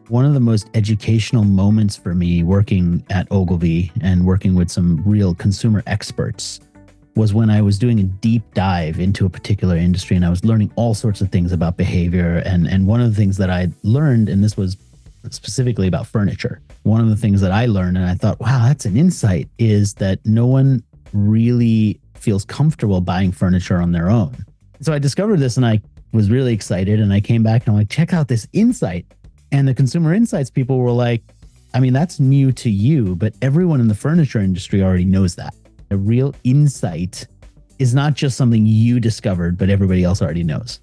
One of the most educational moments for me working at Ogilvy and working with some real consumer experts was when I was doing a deep dive into a particular industry, and I was learning all sorts of things about behavior. And one of the things that I learned, and this was specifically about furniture, one of the things that I learned, and I thought, wow, that's an insight, is that no one really feels comfortable buying furniture on their own. So I discovered this and I was really excited, and I came back and I'm like, check out this insight. And the consumer insights people were like, I mean, that's new to you, but everyone in the furniture industry already knows that. A real insight is not just something you discovered, but everybody else already knows.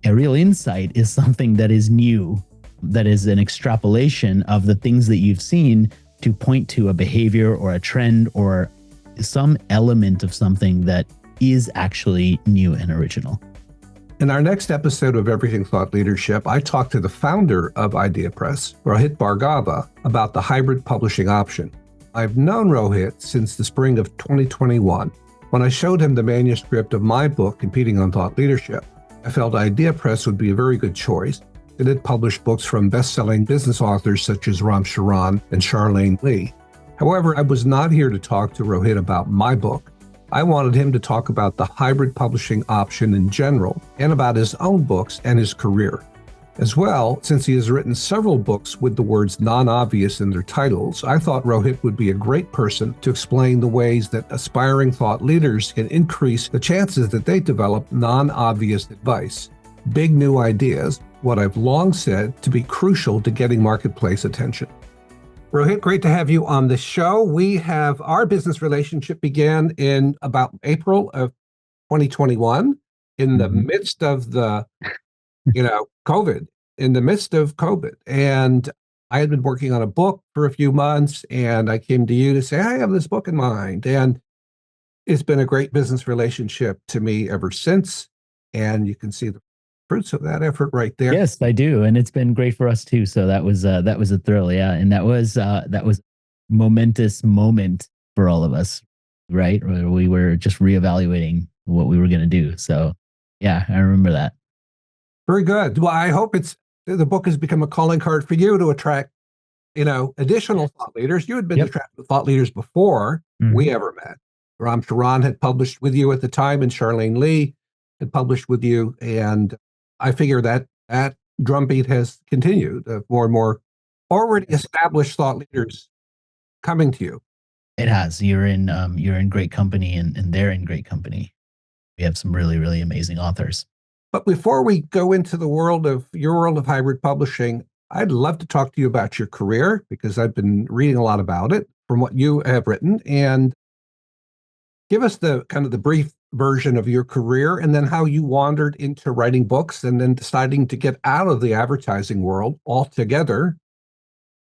A real insight is something that is new, that is an extrapolation of the things that you've seen to point to a behavior or a trend or some element of something that is actually new and original. In our next episode of Everything Thought Leadership, I talked to the founder of IdeaPress, Rohit Bhargava, about the hybrid publishing option. I've known Rohit since the spring of 2021, when I showed him the manuscript of my book, Competing on Thought Leadership. I felt IdeaPress would be a very good choice. It had published books from best-selling business authors such as Ram Charan and Charlene Lee. However, I was not here to talk to Rohit about my book. I wanted him to talk about the hybrid publishing option in general and about his own books and his career. As well, since he has written several books with the words non-obvious in their titles, I thought Rohit would be a great person to explain the ways that aspiring thought leaders can increase the chances that they develop non-obvious advice. Big new ideas, what I've long said to be crucial to getting marketplace attention. Rohit, great to have you on the show. We have our business relationship began in about April of 2021 in the midst of the, COVID, in the midst of COVID. And I had been working on a book for a few months, and I came to you to say, I have this book in mind. And it's been a great business relationship to me ever since. And you can see the fruits of that effort right there. Yes, I do. And it's been great for us too. So that was a thrill. Yeah. And that was momentous moment for all of us, right? Where we were just reevaluating what we were going to do. So yeah, I remember that. Very good. Well, I hope the book has become a calling card for you to attract, additional thought leaders. You had been attracted to thought leaders before we ever met. Ram Charan had published with you at the time, and Charlene Lee had published with you. And I figure that drumbeat has continued of more and more already established thought leaders coming to you. It has. You're in great company, and they're in great company. We have some really, really amazing authors. But before we go into your world of hybrid publishing, I'd love to talk to you about your career, because I've been reading a lot about it from what you have written, and give us the brief version of your career, and then how you wandered into writing books and then deciding to get out of the advertising world altogether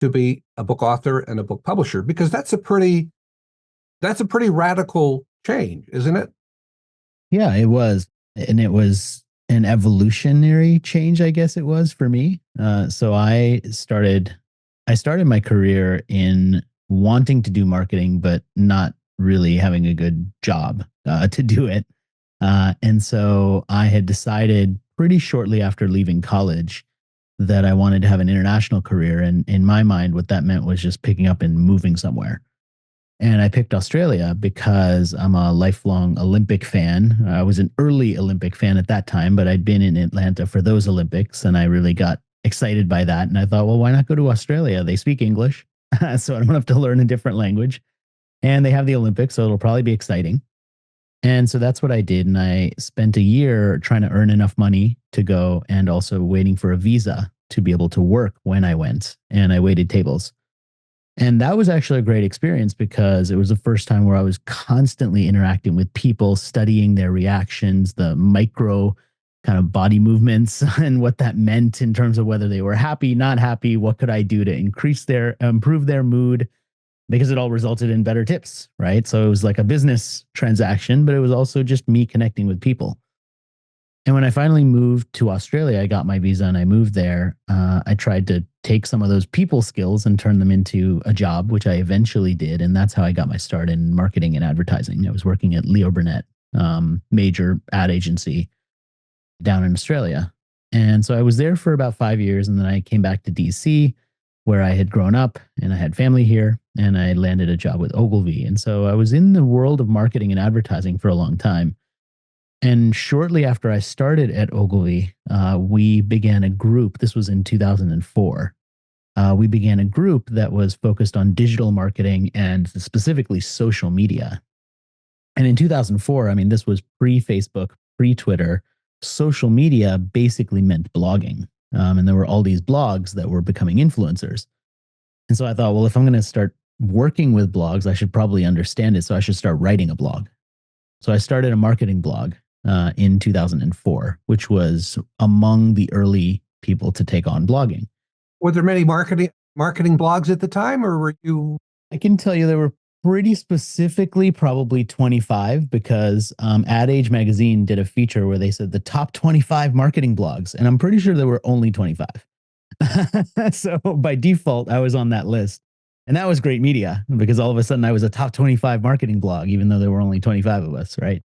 to be a book author and a book publisher, because that's a pretty radical change, isn't it? Yeah, it was. And it was an evolutionary change, I guess it was for me. So I started my career in wanting to do marketing, but not really having a good job to do it. And so I had decided pretty shortly after leaving college that I wanted to have an international career. And in my mind, what that meant was just picking up and moving somewhere. And I picked Australia because I'm a lifelong Olympic fan. I was an early Olympic fan at that time, but I'd been in Atlanta for those Olympics, and I really got excited by that. And I thought, well, why not go to Australia? They speak English, so I don't have to learn a different language. And they have the Olympics, so it'll probably be exciting. And so that's what I did. And I spent a year trying to earn enough money to go, and also waiting for a visa to be able to work when I went. And I waited tables. And that was actually a great experience, because it was the first time where I was constantly interacting with people, studying their reactions, the micro kind of body movements, and what that meant in terms of whether they were happy, not happy, what could I do to improve their mood, because it all resulted in better tips, right? So it was like a business transaction, but it was also just me connecting with people. And when I finally moved to Australia, I got my visa and I moved there. I tried to take some of those people skills and turn them into a job, which I eventually did. And that's how I got my start in marketing and advertising. I was working at Leo Burnett, major ad agency down in Australia. And so I was there for about 5 years, and then I came back to DC where I had grown up and I had family here, and I landed a job with Ogilvy. And so I was in the world of marketing and advertising for a long time. And shortly after I started at Ogilvy, we began a group. This was in 2004. We began a group that was focused on digital marketing and specifically social media. And in 2004, I mean, this was pre-Facebook, pre-Twitter. Social media basically meant blogging. And there were all these blogs that were becoming influencers. And so I thought, well, if I'm going to start working with blogs, I should probably understand it. So I should start writing a blog. So I started a marketing blog in 2004, which was among the early people to take on blogging. Were there many marketing blogs at the time, or were you? I can tell you there were pretty specifically probably 25, because Ad Age magazine did a feature where they said the top 25 marketing blogs, and I'm pretty sure there were only 25. So by default, I was on that list. And that was great media, because all of a sudden I was a top 25 marketing blog, even though there were only 25 of us, right?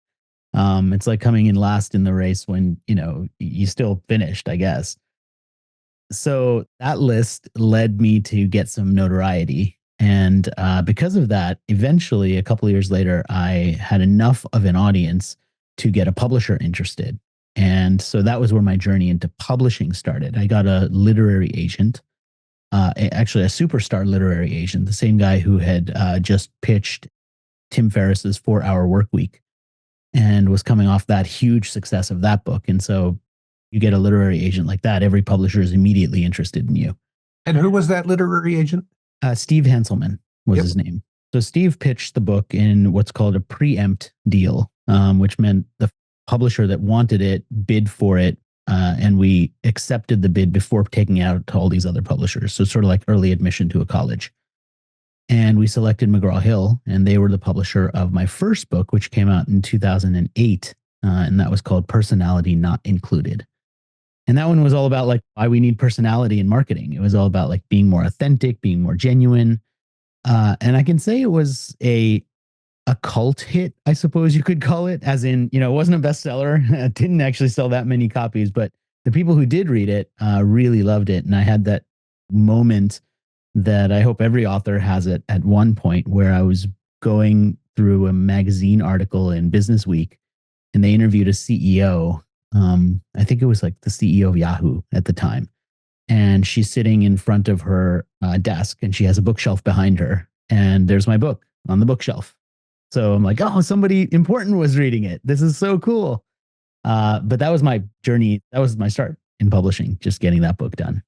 It's like coming in last in the race when, you still finished, I guess. So that list led me to get some notoriety. And because of that, eventually, a couple of years later, I had enough of an audience to get a publisher interested. And so that was where my journey into publishing started. I got a literary agent, actually a superstar literary agent, the same guy who had just pitched Tim Ferriss's 4-Hour Workweek and was coming off that huge success of that book. And so you get a literary agent like that, every publisher is immediately interested in you. And who was that literary agent? Steve Hanselman was his name. So Steve pitched the book in what's called a preempt deal, which meant the publisher that wanted it bid for it, and we accepted the bid before taking it out to all these other publishers. So sort of like early admission to a college. And we selected McGraw-Hill, and they were the publisher of my first book, which came out in 2008, and that was called Personality Not Included. And that one was all about like why we need personality in marketing. It was all about like being more authentic, being more genuine. And I can say it was a cult hit, I suppose you could call it, as in, it wasn't a bestseller. It didn't actually sell that many copies, but the people who did read it really loved it. And I had that moment that I hope every author has it at one point, where I was going through a magazine article in Business Week, and they interviewed a CEO. I think it was like the CEO of Yahoo at the time. And she's sitting in front of her desk, and she has a bookshelf behind her. And there's my book on the bookshelf. So I'm like, oh, somebody important was reading it. This is so cool. But that was my journey. That was my start in publishing, just getting that book done.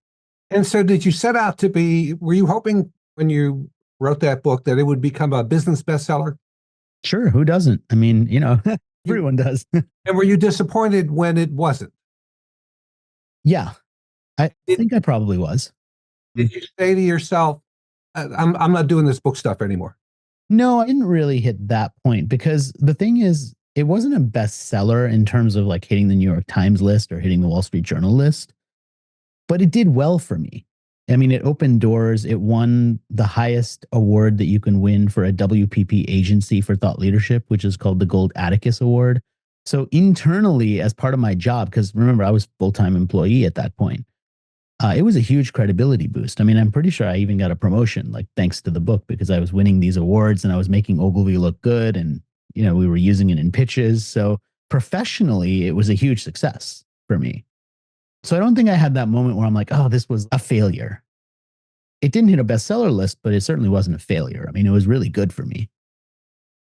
And so were you hoping when you wrote that book that it would become a business bestseller? Sure. Who doesn't? I mean, everyone does. And were you disappointed when it wasn't? Yeah, I think I probably was. Did you say to yourself, I'm not doing this book stuff anymore? No, I didn't really hit that point, because the thing is, it wasn't a bestseller in terms of like hitting the New York Times list or hitting the Wall Street Journal list, but it did well for me. I mean, it opened doors. It won the highest award that you can win for a WPP agency for thought leadership, which is called the Gold Atticus Award. So internally, as part of my job, because remember, I was a full-time employee at that point, it was a huge credibility boost. I mean, I'm pretty sure I even got a promotion, like thanks to the book, because I was winning these awards and I was making Ogilvy look good, and we were using it in pitches. So professionally, it was a huge success for me. So I don't think I had that moment where I'm like, oh, this was a failure. It didn't hit a bestseller list, but it certainly wasn't a failure. I mean, it was really good for me.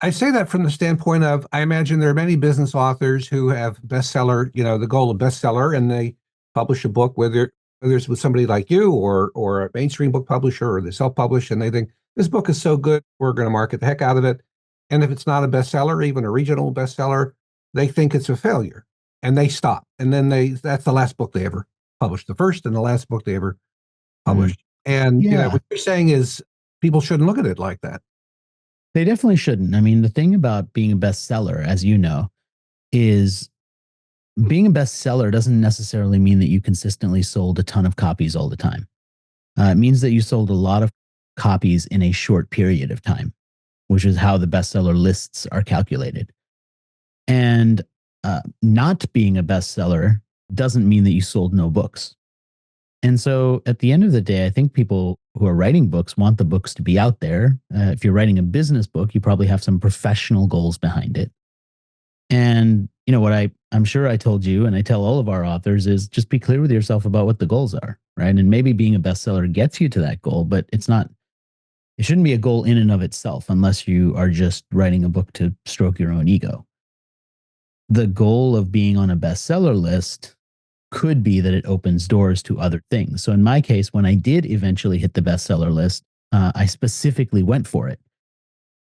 I say that from the standpoint of, I imagine there are many business authors who have bestseller, the goal of bestseller, and they publish a book, whether it's with somebody like you or a mainstream book publisher, or they self-publish, and they think, this book is so good, we're going to market the heck out of it. And if it's not a bestseller, even a regional bestseller, they think it's a failure, and they stop. And then that's the last book they ever published, the first and the last book they ever published. And what you're saying is people shouldn't look at it like that. They definitely shouldn't. I mean, the thing about being a bestseller, as you know, is being a bestseller doesn't necessarily mean that you consistently sold a ton of copies all the time. It means that you sold a lot of copies in a short period of time, which is how the bestseller lists are calculated. And not being a bestseller doesn't mean that you sold no books. And so at the end of the day, I think people who are writing books want the books to be out there. If you're writing a business book, you probably have some professional goals behind it. And what I'm sure I told you, and I tell all of our authors, is just be clear with yourself about what the goals are, right? And maybe being a bestseller gets you to that goal, but it shouldn't be a goal in and of itself unless you are just writing a book to stroke your own ego. The goal of being on a bestseller list could be that it opens doors to other things. So in my case, when I did eventually hit the bestseller list, I specifically went for it.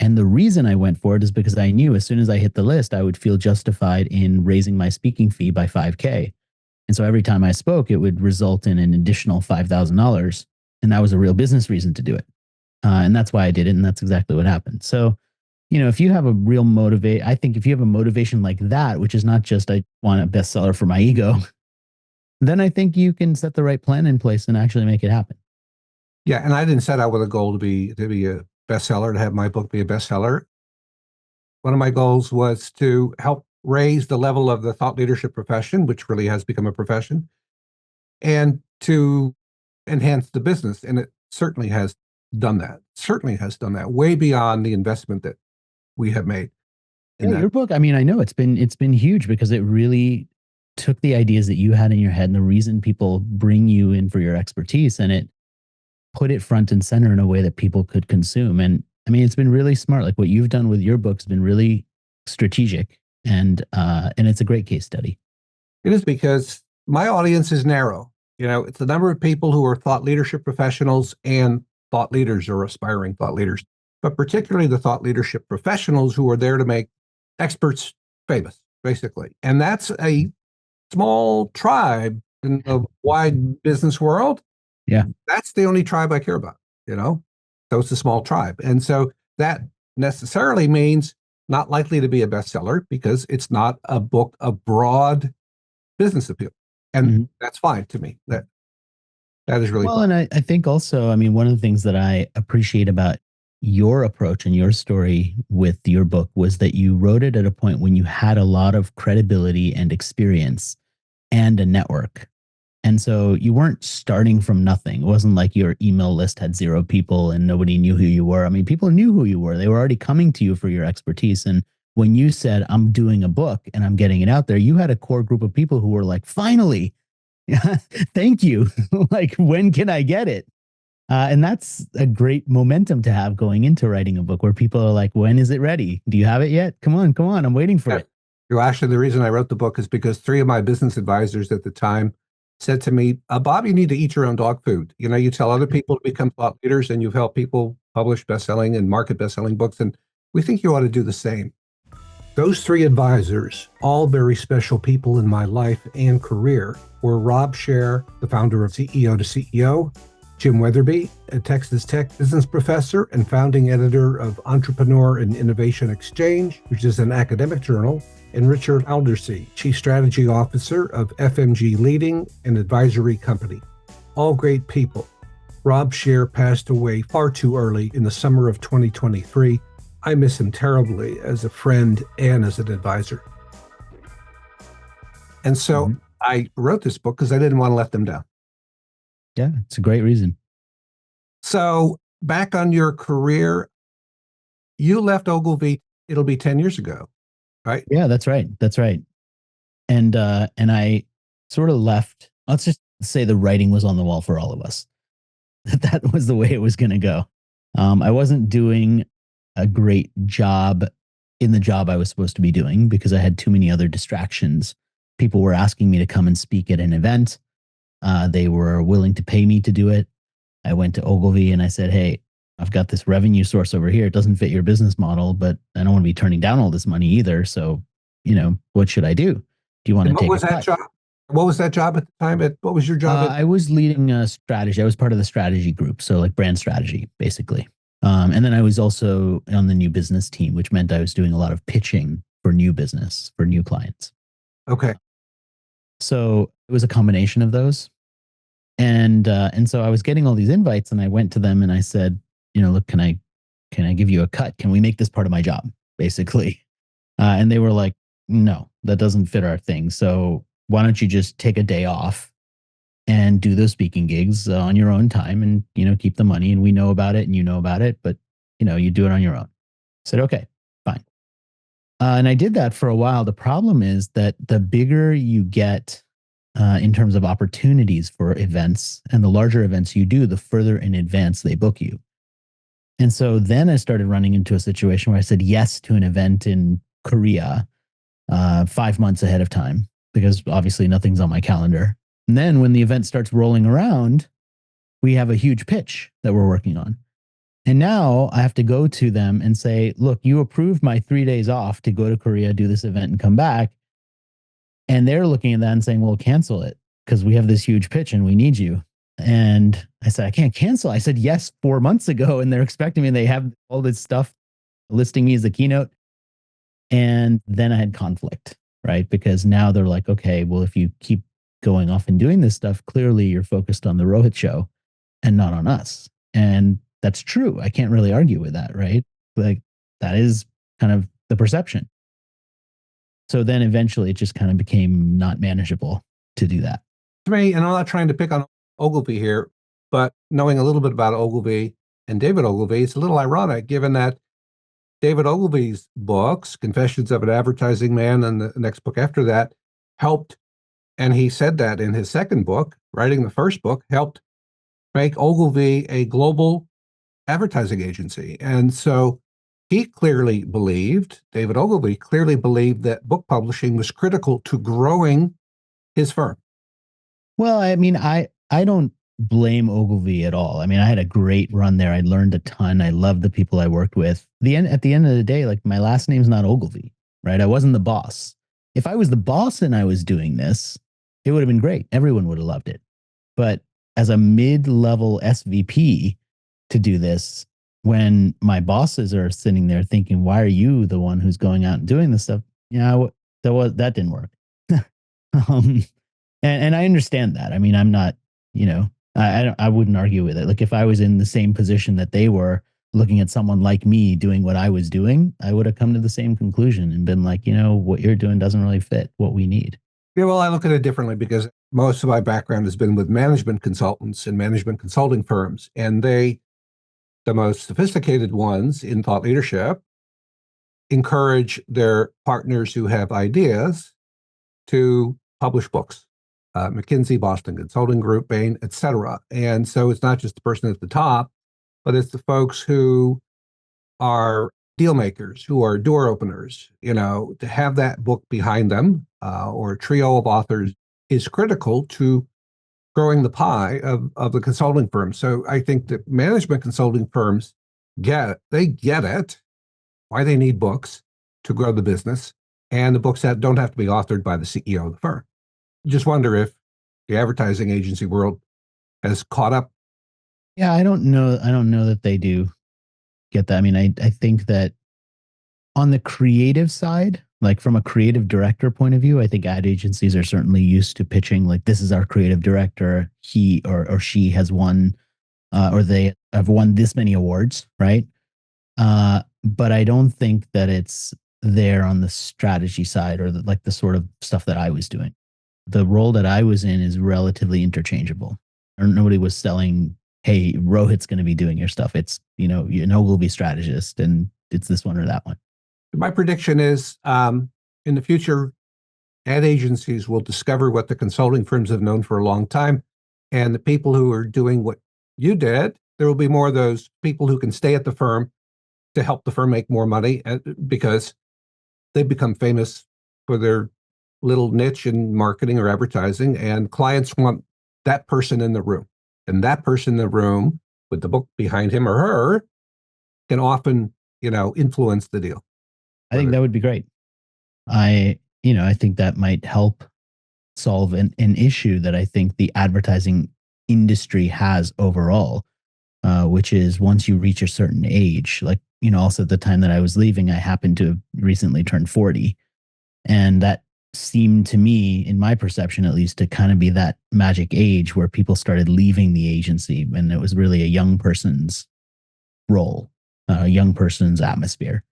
And the reason I went for it is because I knew as soon as I hit the list, I would feel justified in raising my speaking fee by $5,000. And so every time I spoke, it would result in an additional $5,000. And that was a real business reason to do it. And that's why I did it. And that's exactly what happened. So, if you have a real I think if you have a motivation like that, which is not just, I want a bestseller for my ego, then I think you can set the right plan in place and actually make it happen. Yeah. And I didn't set out with a goal to be a bestseller, to have my book be a bestseller. One of my goals was to help raise the level of the thought leadership profession, which really has become a profession, and to enhance the business. And it certainly has done that, way beyond the investment that we have made. Your book, I know it's been huge because it really took the ideas that you had in your head and the reason people bring you in for your expertise, and it put it front and center in a way that people could consume. And it's been really smart. Like what you've done with your book's been really strategic, and it's a great case study. It is, because my audience is narrow. It's the number of people who are thought leadership professionals and thought leaders or aspiring thought leaders, but particularly the thought leadership professionals who are there to make experts famous, basically. And that's a small tribe in the wide business world. Yeah. That's the only tribe I care about, So it's a small tribe. And so that necessarily means not likely to be a bestseller because it's not a book of broad business appeal. And that's fine to me. That is really well. fine. And I think also, one of the things that I appreciate about your approach and your story with your book was that you wrote it at a point when you had a lot of credibility and experience and a network. And so you weren't starting from nothing. It wasn't like your email list had 0 people and nobody knew who you were. People knew who you were. They were already coming to you for your expertise. And when you said, I'm doing a book and I'm getting it out there, you had a core group of people who were like, finally, thank you. Like, when can I get it? And that's a great momentum to have going into writing a book, where people are like, when is it ready? Do you have it yet? Come on. I'm waiting for it. Well, actually, the reason I wrote the book is because 3 of my business advisors at the time said to me, Bob, you need to eat your own dog food. You tell other people to become thought leaders, and you've helped people publish best-selling and market best-selling books, and we think you ought to do the same. Those 3 advisors, all very special people in my life and career, were Rob Scher, the founder of CEO to CEO, Jim Weatherby, a Texas Tech business professor and founding editor of Entrepreneur and Innovation Exchange, which is an academic journal, and Richard Aldersey, Chief Strategy Officer of FMG Leading, an advisory company. All great people. Rob Scher passed away far too early in the summer of 2023. I miss him terribly as a friend and as an advisor. And so I wrote this book because I didn't want to let them down. Yeah, it's a great reason. So back on your career, you left Ogilvy, it'll be 10 years ago, right? Yeah, that's right. And I sort of left, let's just say the writing was on the wall for all of us. That was the way it was going to go. I wasn't doing a great job in the job I was supposed to be doing because I had too many other distractions. People were asking me to come and speak at an event. They were willing to pay me to do it. I went to Ogilvy and I said, hey, I've got this revenue source over here. It doesn't fit your business model, but I don't want to be turning down all this money either. So, what should I do? Do you want to take a cut? Job? What was that job at the time? What was your job? I was leading a strategy. I was part of the strategy group. So like brand strategy, basically. And then I was also on the new business team, which meant I was doing a lot of pitching for new business, for new clients. Okay. So it was a combination of those. And so I was getting all these invites and I went to them and I said, look, can I give you a cut? Can we make this part of my job? Basically. And they were like, no, that doesn't fit our thing. So why don't you just take a day off and do those speaking gigs on your own time and, keep the money. And we know about it and you know about it, but, you do it on your own. I said, okay, fine. And I did that for a while. The problem is that the bigger you get in terms of opportunities for events and the larger events you do, the further in advance they book you. And so then I started running into a situation where I said yes to an event in Korea 5 months ahead of time, because obviously nothing's on my calendar. And then when the event starts rolling around, we have a huge pitch that we're working on. And now I have to go to them and say, look, you approved my 3 days off to go to Korea, do this event, and come back. And they're looking at that and saying, well, cancel it because we have this huge pitch and we need you. And I said, I can't cancel. I said yes 4 months ago, and they're expecting me. And they have all this stuff listing me as the keynote. And then I had conflict, right? Because now they're like, okay, well, if you keep going off and doing this stuff, clearly you're focused on the Rohit show and not on us. And that's true. I can't really argue with that, right? Like that is kind of the perception. So then eventually it just kind of became not manageable to do that. To me, and I'm not trying to pick on Ogilvy here, but knowing a little bit about Ogilvy and David Ogilvy, it's a little ironic given that David Ogilvy's books, Confessions of an Advertising Man and the next book after that, helped, and he said that in his second book, writing the first book, helped make Ogilvy a global advertising agency. And so he clearly believed, David Ogilvy clearly believed that book publishing was critical to growing his firm. Well, I mean, I don't blame Ogilvy at all. I mean, I had a great run there. I learned a ton. I loved the people I worked with. At the end of the day, like my last name's not Ogilvy, right? I wasn't the boss. If I was the boss and I was doing this, it would have been great. Everyone would have loved it. But as a mid-level SVP to do this, when my bosses are sitting there thinking, why are you the one who's going out and doing this stuff? Yeah, that didn't work. And I understand that. I mean, I'm not, I wouldn't argue with it. Like if I was in the same position that they were, looking at someone like me doing what I was doing, I would have come to the same conclusion and been like, what you're doing doesn't really fit what we need. Yeah, well, I look at it differently because most of my background has been with management consultants and management consulting firms. And the most sophisticated ones in thought leadership, encourage their partners who have ideas to publish books. McKinsey, Boston Consulting Group, Bain, et cetera. And so it's not just the person at the top, but it's the folks who are deal makers, who are door openers. To have that book behind them or a trio of authors is critical to growing the pie of the consulting firm. So I think that management consulting firms get it, why they need books to grow the business, and the books that don't have to be authored by the CEO of the firm. Just wonder if the advertising agency world has caught up. Yeah, I don't know that they do get that. I mean, I think that on the creative side, like from a creative director point of view, I think ad agencies are certainly used to pitching like, this is our creative director. He or she has won, or they have won this many awards, right? But I don't think that it's there on the strategy side or the sort of stuff that I was doing. The role that I was in is relatively interchangeable. Or nobody was selling, hey, Rohit's going to be doing your stuff. It's, you're an Ogilvy strategist and it's this one or that one. My prediction is in the future, ad agencies will discover what the consulting firms have known for a long time. And the people who are doing what you did, there will be more of those people who can stay at the firm to help the firm make more money because they've become famous for their little niche in marketing or advertising, and clients want that person in the room. And that person in the room with the book behind him or her can often, influence the deal. I think that would be great. I think that might help solve an issue that I think the advertising industry has overall, which is once you reach a certain age, like, also at the time that I was leaving, I happened to have recently turned 40. And that seemed to me, in my perception at least, to kind of be that magic age where people started leaving the agency, and it was really a young person's role, a young person's atmosphere.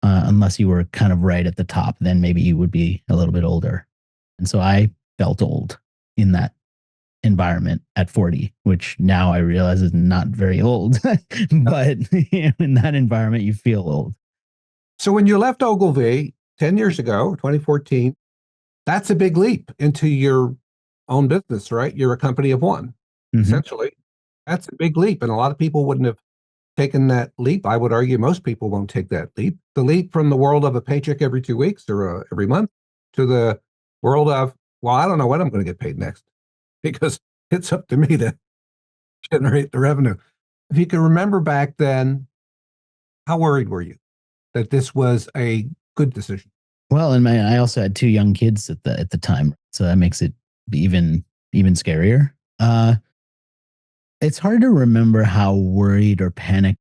Unless you were kind of right at the top, then maybe you would be a little bit older. And so I felt old in that environment at 40, which now I realize is not very old. But in that environment, you feel old. So when you left Ogilvy 10 years ago, 2014, that's a big leap into your own business, right? You're a company of one, essentially. That's a big leap. And a lot of people wouldn't have taken that leap. I would argue most people won't take that leap. The leap from the world of a paycheck every 2 weeks or every month to the world of, well, I don't know when I'm going to get paid next because it's up to me to generate the revenue. If you can remember back then, how worried were you that this was a good decision? Well, and I also had two young kids at the time, so that makes it even scarier. It's hard to remember how worried or panicked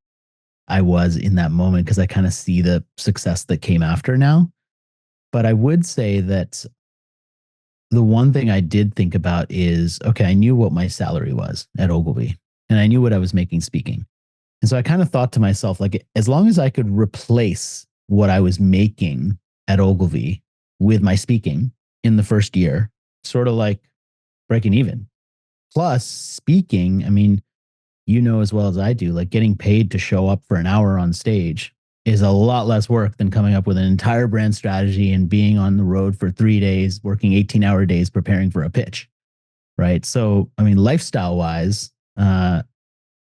I was in that moment because I kind of see the success that came after now. But I would say that the one thing I did think about is, okay, I knew what my salary was at Ogilvy and I knew what I was making speaking. And so I kind of thought to myself, like, as long as I could replace what I was making at Ogilvy with my speaking in the first year, sort of like breaking even. Plus, speaking, I mean, you know as well as I do, like getting paid to show up for an hour on stage is a lot less work than coming up with an entire brand strategy and being on the road for 3 days, working 18-hour days preparing for a pitch, right? So, I mean, lifestyle wise,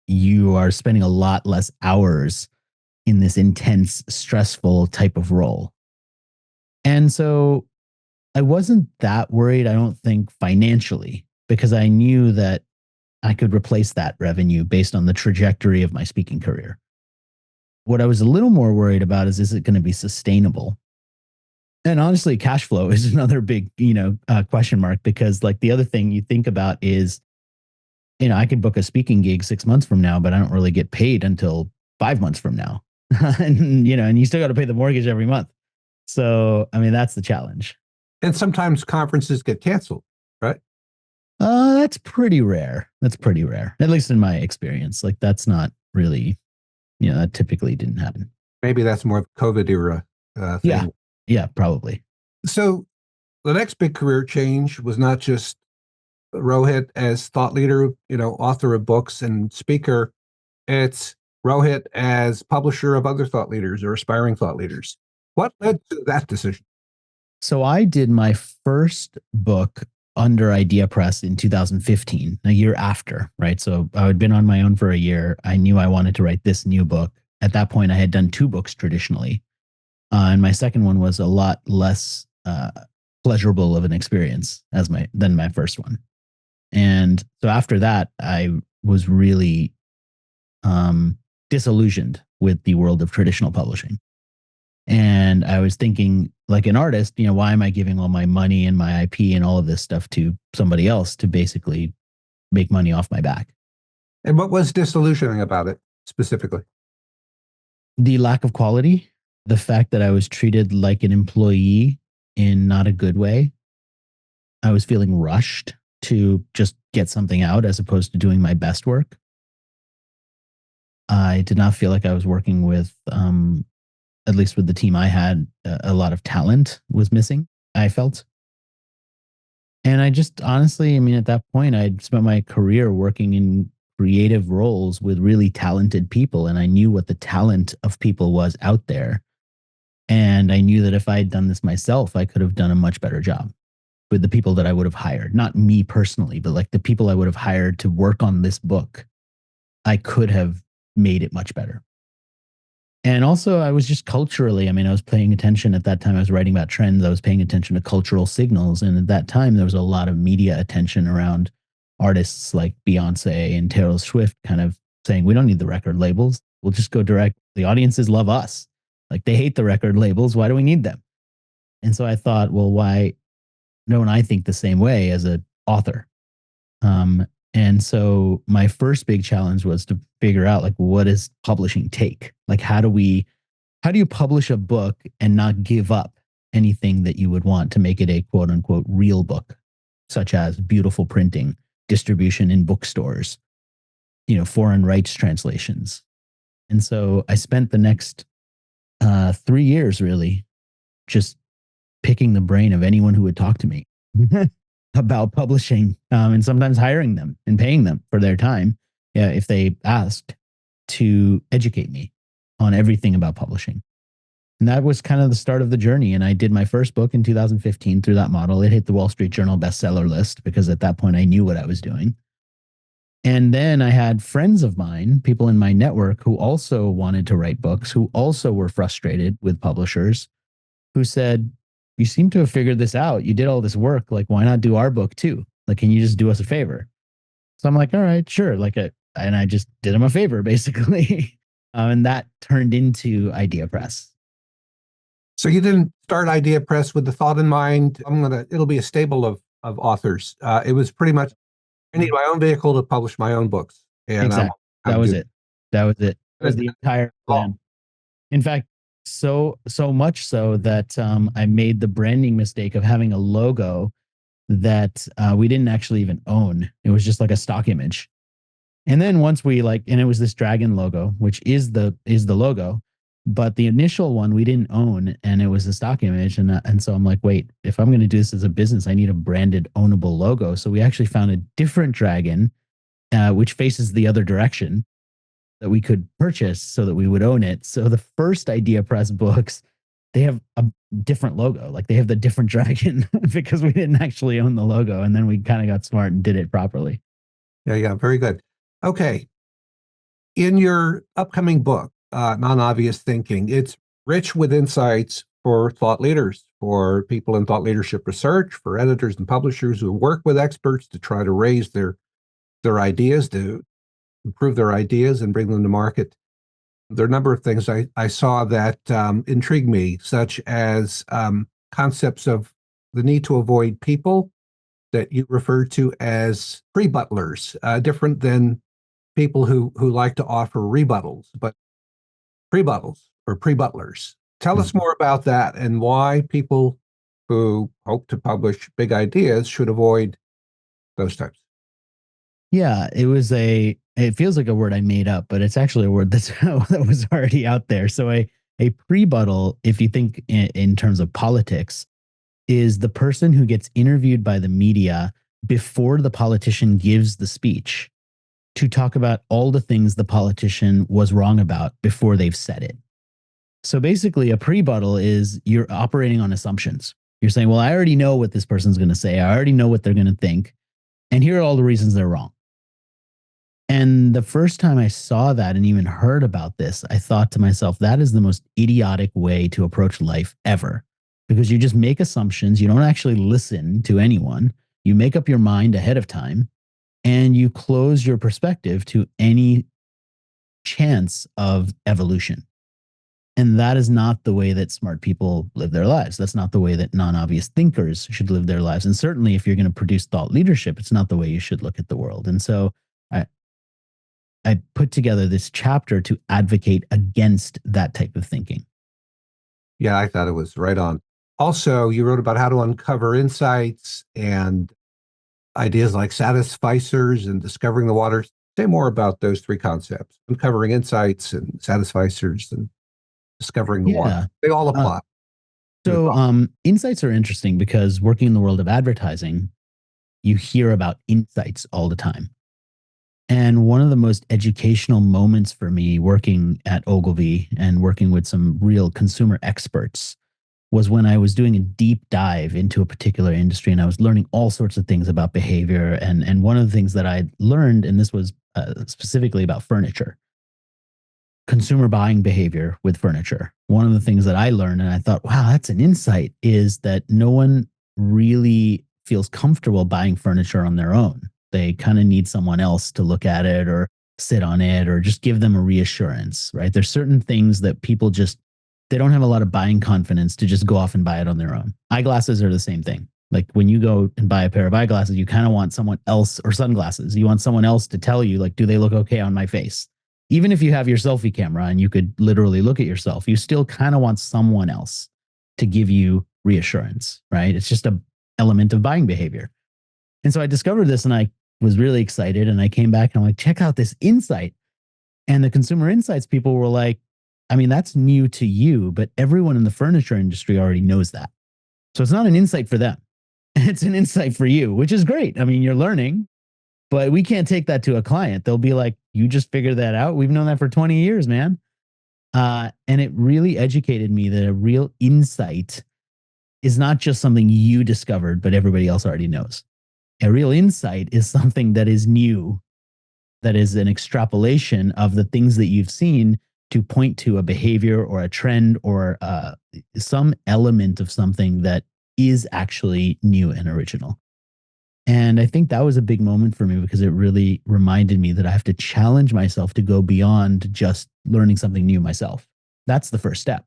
you are spending a lot less hours in this intense, stressful type of role. And so I wasn't that worried, I don't think, financially, because I knew that I could replace that revenue based on the trajectory of my speaking career. What I was a little more worried about is it going to be sustainable? And honestly, cash flow is another big, question mark, because like the other thing you think about is, I could book a speaking gig 6 months from now, but I don't really get paid until 5 months from now. And you still got to pay the mortgage every month. So, I mean, that's the challenge. And sometimes conferences get canceled, right? That's pretty rare. That's pretty rare, at least in my experience. Like that's not really, that typically didn't happen. Maybe that's more of COVID era thing. Yeah, probably. So the next big career change was not just Rohit as thought leader, author of books and speaker. It's Rohit as publisher of other thought leaders or aspiring thought leaders. What led to that decision? So I did my first book under IdeaPress in 2015, a year after, right? So I had been on my own for a year. I knew I wanted to write this new book. At that point, I had done 2 books traditionally. And my second one was a lot less pleasurable of an experience than my first one. And so after that, I was really disillusioned with the world of traditional publishing. And I was thinking, like an artist, why am I giving all my money and my IP and all of this stuff to somebody else to basically make money off my back? And what was disillusioning about it specifically? The lack of quality, the fact that I was treated like an employee in not a good way. I was feeling rushed to just get something out as opposed to doing my best work. I did not feel like I was working with, at least with the team I had, a lot of talent was missing, I felt. And I just honestly, at that point, I'd spent my career working in creative roles with really talented people. And I knew what the talent of people was out there. And I knew that if I had done this myself, I could have done a much better job with the people that I would have hired. Not me personally, but like the people I would have hired to work on this book. I could have made it much better. And also, I was just culturally, I was paying attention at that time. I was writing about trends. I was paying attention to cultural signals. And at that time, there was a lot of media attention around artists like Beyonce and Taylor Swift kind of saying, we don't need the record labels. We'll just go direct. The audiences love us. Like they hate the record labels. Why do we need them? And so I thought, well, why don't I think the same way as an author? And so my first big challenge was to figure out, like, what does publishing take? Like, how do you publish a book and not give up anything that you would want to make it a quote unquote real book, such as beautiful printing, distribution in bookstores, foreign rights translations. And so I spent the next 3 years really just picking the brain of anyone who would talk to me. about publishing, and sometimes hiring them and paying them for their time, yeah, if they asked, to educate me on everything about publishing. And that was kind of the start of the journey. And I did my first book in 2015 through that model. It hit the Wall Street Journal bestseller list because at that point I knew what I was doing. And then I had friends of mine, people in my network who also wanted to write books, who also were frustrated with publishers, who said, "You seem to have figured this out. You did all this work. Like, why not do our book too? Like, can you just do us a favor?" So I'm like, "All right, sure." And I just did them a favor, basically. And that turned into IdeaPress. So you didn't start IdeaPress with the thought in mind, it'll be a stable of authors. It was pretty much, I need my own vehicle to publish my own books. And Exactly. I'm That was good. it. That was it. That was the entire plan. In fact, so much so that I made the branding mistake of having a logo that we didn't actually even own. It was just like a stock image. And then once and it was this dragon logo, which is the logo, but the initial one we didn't own, and it was a stock image. And so I'm like, wait, if I'm going to do this as a business, I need a branded, ownable logo. So we actually found a different dragon, which faces the other direction, that we could purchase so that we would own it. So the first IdeaPress books, they have a different logo. Like they have the different dragon because we didn't actually own the logo. And then we kind of got smart and did it properly. Yeah, very good. Okay. In your upcoming book, Non-Obvious Thinking, it's rich with insights for thought leaders, for people in thought leadership research, for editors and publishers who work with experts to try to raise their ideas, to improve their ideas and bring them to market. There are a number of things I saw that intrigued me, such as concepts of the need to avoid people that you refer to as pre-butlers, different than people who like to offer rebuttals, but pre-buttals or pre-butlers. Tell us more about that and why people who hope to publish big ideas should avoid those types. Yeah, it feels like a word I made up, but it's actually a word that was already out there. So a prebuttal, if you think in terms of politics, is the person who gets interviewed by the media before the politician gives the speech to talk about all the things the politician was wrong about before they've said it. So basically, a prebuttal is you're operating on assumptions. You're saying, well, I already know what this person's going to say. I already know what they're going to think. And here are all the reasons they're wrong. And the first time I saw that and even heard about this, I thought to myself, that is the most idiotic way to approach life ever. Because you just make assumptions. You don't actually listen to anyone. You make up your mind ahead of time and you close your perspective to any chance of evolution. And that is not the way that smart people live their lives. That's not the way that non-obvious thinkers should live their lives. And certainly if you're going to produce thought leadership, it's not the way you should look at the world. And so I put together this chapter to advocate against that type of thinking. Yeah, I thought it was right on. Also, you wrote about how to uncover insights and ideas like satisficers and discovering the waters. Say more about those three concepts: uncovering insights and satisficers and discovering the water. They all apply. So insights are interesting because working in the world of advertising, you hear about insights all the time. And one of the most educational moments for me working at Ogilvy and working with some real consumer experts was when I was doing a deep dive into a particular industry and I was learning all sorts of things about behavior. And one of the things that I learned, and this was specifically about furniture, consumer buying behavior with furniture. One of the things that I learned, and I thought, wow, that's an insight, is that no one really feels comfortable buying furniture on their own. They kind of need someone else to look at it or sit on it or just give them a reassurance, right? There's certain things that people they don't have a lot of buying confidence to just go off and buy it on their own. Eyeglasses are the same thing. Like when you go and buy a pair of eyeglasses, you kind of want someone else, or sunglasses. You want someone else to tell you, like, do they look okay on my face? Even if you have your selfie camera and you could literally look at yourself, you still kind of want someone else to give you reassurance, right? It's just an element of buying behavior. And so I discovered this and I was really excited. And I came back and I'm like, check out this insight. And the consumer insights people were like, I mean, that's new to you, but everyone in the furniture industry already knows that. So it's not an insight for them. It's an insight for you, which is great. I mean, you're learning, but we can't take that to a client. They'll be like, you just figured that out. We've known that for 20 years, man. And it really educated me that a real insight is not just something you discovered, but everybody else already knows. A real insight is something that is new, that is an extrapolation of the things that you've seen to point to a behavior or a trend or some element of something that is actually new and original. And I think that was a big moment for me because it really reminded me that I have to challenge myself to go beyond just learning something new myself. That's the first step.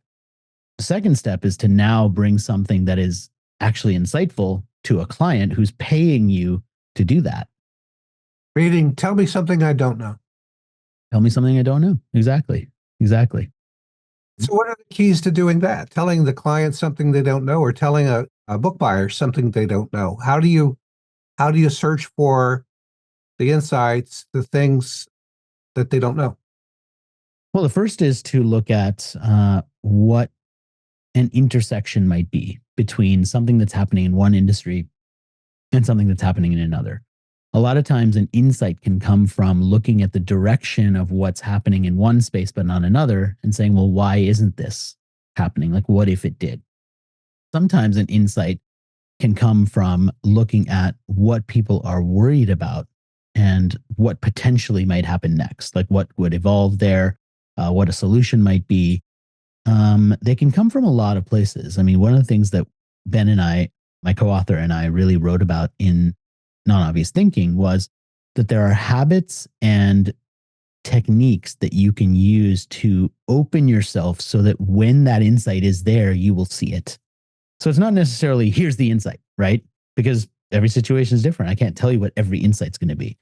The second step is to now bring something that is actually insightful to a client who's paying you to do that. Meaning, tell me something I don't know. Tell me something I don't know. Exactly. Exactly. So what are the keys to doing that? Telling the client something they don't know, or telling a book buyer something they don't know? How do you search for the insights, the things that they don't know? Well, the first is to look at what an intersection might be between something that's happening in one industry and something that's happening in another. A lot of times an insight can come from looking at the direction of what's happening in one space but not another and saying, well, why isn't this happening? Like, what if it did? Sometimes an insight can come from looking at what people are worried about and what potentially might happen next, like what would evolve there, what a solution might be. They can come from a lot of places. I mean, one of the things that Ben and I, my co-author and I, really wrote about in Non-Obvious Thinking was that there are habits and techniques that you can use to open yourself so that when that insight is there, you will see it. So it's not necessarily, here's the insight, right? Because every situation is different. I can't tell you what every insight's going to be,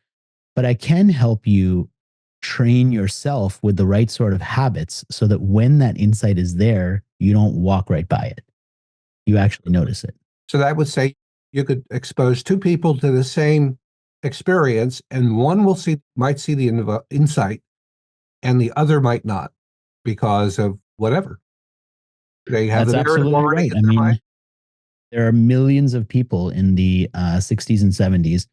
but I can help you train yourself with the right sort of habits so that when that insight is there, you don't walk right by it. You actually notice it. So that would say you could expose two people to the same experience, and one might see the insight, and the other might not because of whatever. They have That's absolutely right. I mean, there are millions of people in the 60s and 70s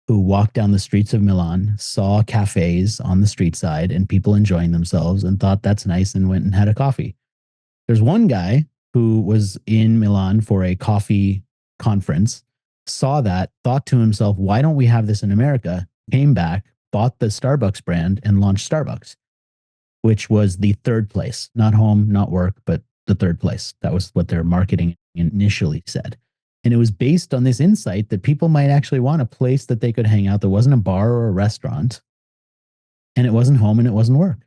who walked down the streets of Milan, saw cafes on the street side and people enjoying themselves and thought that's nice and went and had a coffee. There's one guy who was in Milan for a coffee conference, saw that, thought to himself, why don't we have this in America? Came back, bought the Starbucks brand and launched Starbucks, which was the third place, not home, not work, but the third place. That was what their marketing initially said. And it was based on this insight that people might actually want a place that they could hang out that wasn't a bar or a restaurant, and it wasn't home and it wasn't work.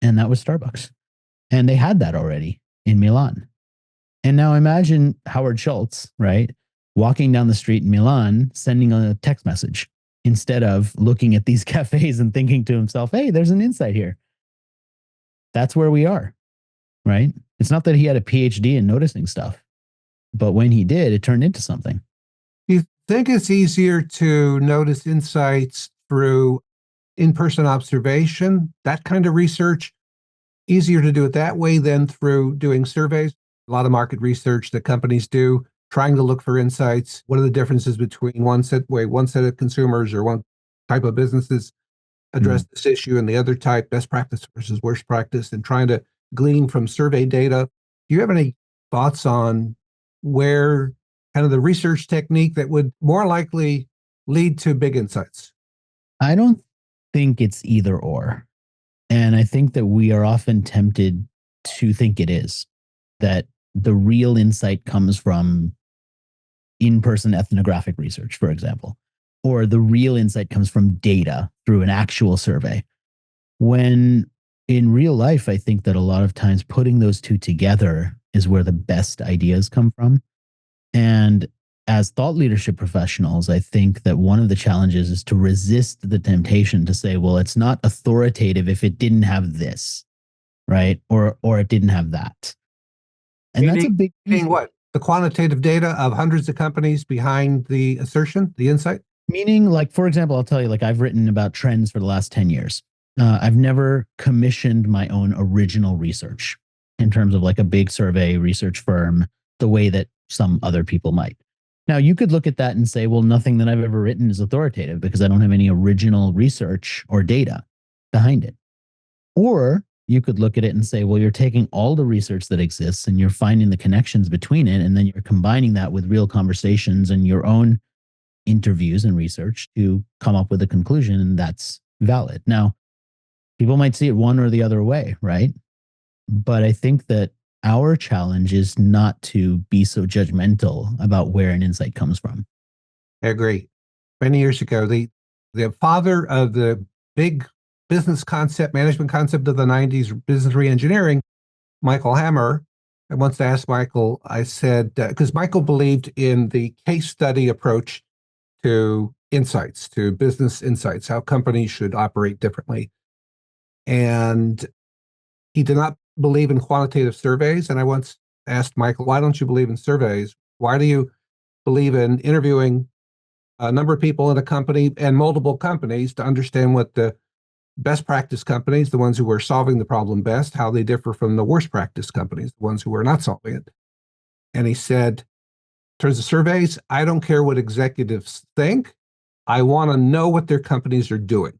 And that was Starbucks. And they had that already in Milan. And now imagine Howard Schultz, right, walking down the street in Milan, sending a text message instead of looking at these cafes and thinking to himself, hey, there's an insight here. That's where we are, right? It's not that he had a PhD in noticing stuff, but when he did, it turned into something. Do you think it's easier to notice insights through in-person observation, that kind of research? Easier to do it that way than through doing surveys? A lot of market research that companies do, trying to look for insights. What are the differences between one set of consumers or one type of businesses address this issue and the other type, best practice versus worst practice, and trying to glean from survey data? Do you have any thoughts on where kind of the research technique that would more likely lead to big insights? I don't think it's either or. And I think that we are often tempted to think it is, that the real insight comes from in-person ethnographic research, for example, or the real insight comes from data through an actual survey. When in real life, I think that a lot of times putting those two together is where the best ideas come from. And as thought leadership professionals, I think that one of the challenges is to resist the temptation to say, well, it's not authoritative if it didn't have this, right? Or it didn't have that. And that's a big meaning what? The quantitative data of hundreds of companies behind the assertion, the insight? Meaning, like, for example, I'll tell you, like, I've written about trends for the last 10 years. I've never commissioned my own original research in terms of like a big survey research firm, the way that some other people might. Now, you could look at that and say, well, nothing that I've ever written is authoritative because I don't have any original research or data behind it. Or you could look at it and say, well, you're taking all the research that exists and you're finding the connections between it. And then you're combining that with real conversations and your own interviews and research to come up with a conclusion. And that's valid. Now, people might see it one or the other way, right? But I think that our challenge is not to be so judgmental about where an insight comes from. I agree. Many years ago, the father of the big business concept, management concept of the 90s, business reengineering, Michael Hammer, I once asked Michael, I said, because Michael believed in the case study approach to insights, to business insights, how companies should operate differently. And he did not believe in quantitative surveys. And I once asked Michael, why don't you believe in surveys? Why do you believe in interviewing a number of people in a company and multiple companies to understand what the best practice companies, the ones who are solving the problem best, how they differ from the worst practice companies, the ones who are not solving it? And he said, in terms of surveys, I don't care what executives think. I want to know what their companies are doing.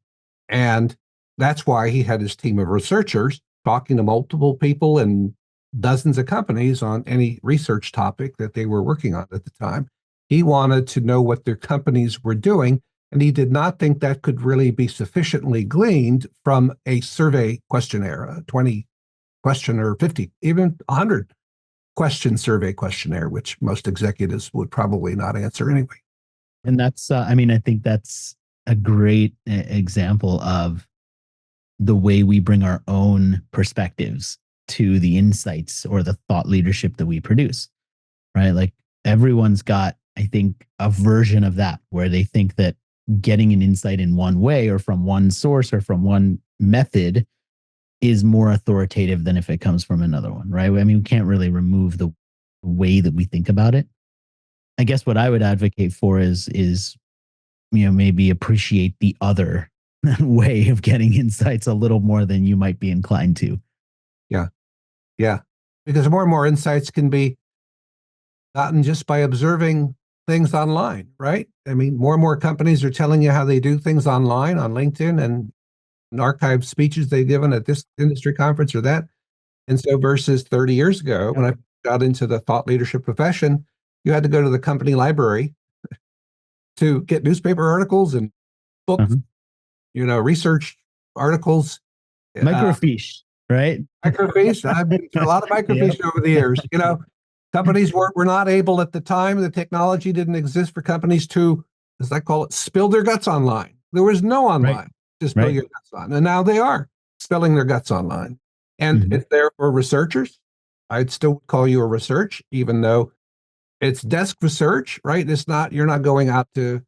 And that's why he had his team of researchers talking to multiple people and dozens of companies on any research topic that they were working on at the time. He wanted to know what their companies were doing, and he did not think that could really be sufficiently gleaned from a survey questionnaire, a 20 question or 50, even 100 question survey questionnaire, which most executives would probably not answer anyway. And that's, I mean, I think that's a great example of the way we bring our own perspectives to the insights or the thought leadership that we produce, right? Like everyone's got, I think, a version of that where they think that getting an insight in one way or from one source or from one method is more authoritative than if it comes from another one, right? I mean, we can't really remove the way that we think about it. I guess what I would advocate for is maybe appreciate the other way of getting insights a little more than you might be inclined to. Yeah. Yeah. Because more and more insights can be gotten just by observing things online, right? I mean, more and more companies are telling you how they do things online on LinkedIn and archived speeches they've given at this industry conference or that. And so versus 30 years ago, when I got into the thought leadership profession, you had to go to the company library to get newspaper articles and books, research articles. Microfiche, right? Microfiche. I've been through a lot of microfiche over the years. Companies were not able at the time, the technology didn't exist for companies to, as I call it, spill their guts online. There was no online to spill your guts on. And now they are spilling their guts online. And it's there for researchers. I'd still call you a research, even though it's desk research, right? It's not, you're not going out to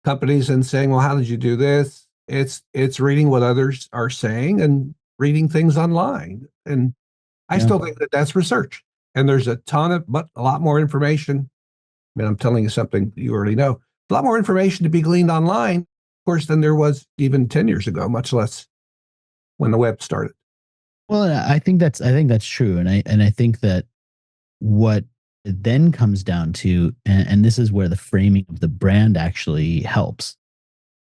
companies and saying, well, how did you do this? It's reading what others are saying and reading things online. And I still think that that's research. And there's a lot more information. I mean, I'm telling you something you already know. A lot more information to be gleaned online, of course, than there was even 10 years ago, much less when the web started. Well, I think that's true. And I think that what it then comes down to, and this is where the framing of the brand actually helps,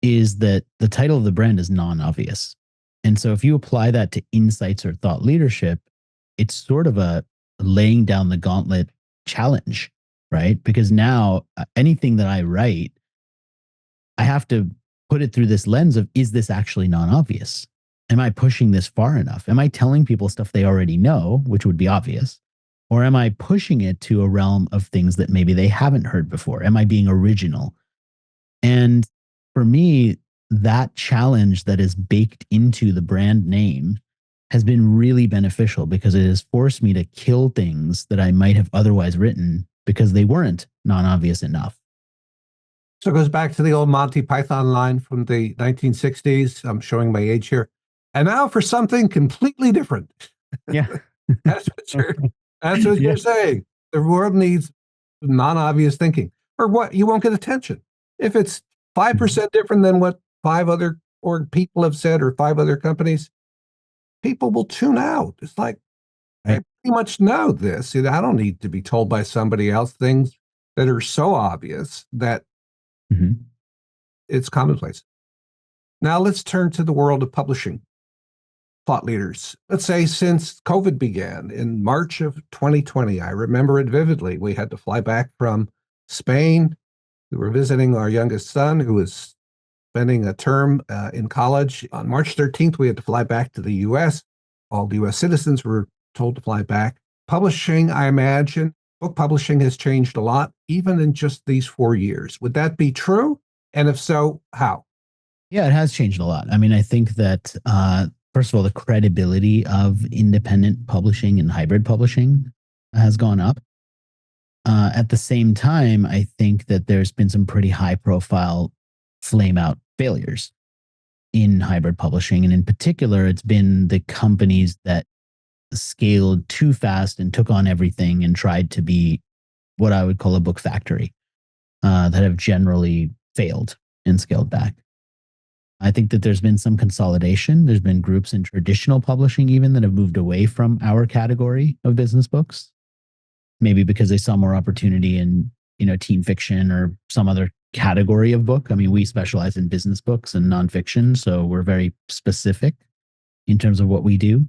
is that the title of the brand is non-obvious. And so if you apply that to insights or thought leadership, it's sort of a laying down the gauntlet challenge, right? Because now anything that I write, I have to put it through this lens of, is this actually non-obvious? Am I pushing this far enough? Am I telling people stuff they already know, which would be obvious? Or am I pushing it to a realm of things that maybe they haven't heard before? Am I being original? And for me, that challenge that is baked into the brand name has been really beneficial because it has forced me to kill things that I might have otherwise written because they weren't non-obvious enough. So it goes back to the old Monty Python line from the 1960s. I'm showing my age here. And now for something completely different. Yeah. That's what you're saying. The world needs non-obvious thinking. Or what? You won't get attention. If it's 5% different than what 5 other people have said or 5 other companies, people will tune out. It's like, I pretty much know this. I don't need to be told by somebody else things. that are so obvious that Mhm. it's commonplace. Now let's turn to the world of publishing. Thought leaders. Let's say since COVID began in March of 2020, I remember it vividly. We had to fly back from Spain. We were visiting our youngest son who was spending a term in college. On March 13th, we had to fly back to the US. All the US citizens were told to fly back. Publishing, I imagine, book publishing has changed a lot, even in just these 4 years. Would that be true? And if so, how? Yeah, it has changed a lot. I mean, I think that first of all, the credibility of independent publishing and hybrid publishing has gone up. At the same time, I think that there's been some pretty high profile flame out failures in hybrid publishing. And in particular, it's been the companies that scaled too fast and took on everything and tried to be what I would call a book factory that have generally failed and scaled back. I think that there's been some consolidation. There's been groups in traditional publishing even that have moved away from our category of business books, maybe because they saw more opportunity in, teen fiction or some other category of book. I mean, we specialize in business books and nonfiction, so we're very specific in terms of what we do.